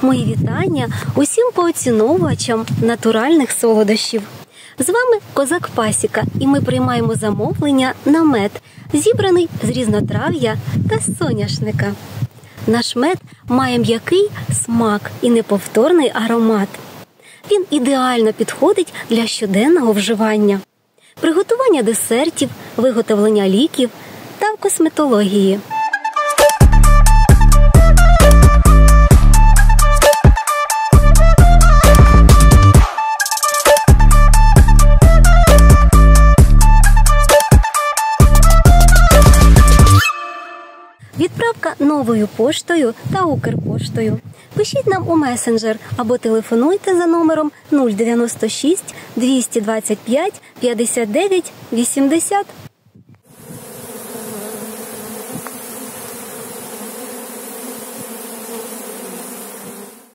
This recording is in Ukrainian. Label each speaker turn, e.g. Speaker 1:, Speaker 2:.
Speaker 1: Мої вітання усім поціновувачам натуральних солодощів. З вами Козак Пасіка, і ми приймаємо замовлення на мед, зібраний з різнотрав'я та соняшника. Наш мед має м'який смак і неповторний аромат. Він ідеально підходить для щоденного вживання, приготування десертів, виготовлення ліків та в косметології. Відправка новою поштою та Укрпоштою. Пишіть нам у месенджер або телефонуйте за номером 096 225 59 80.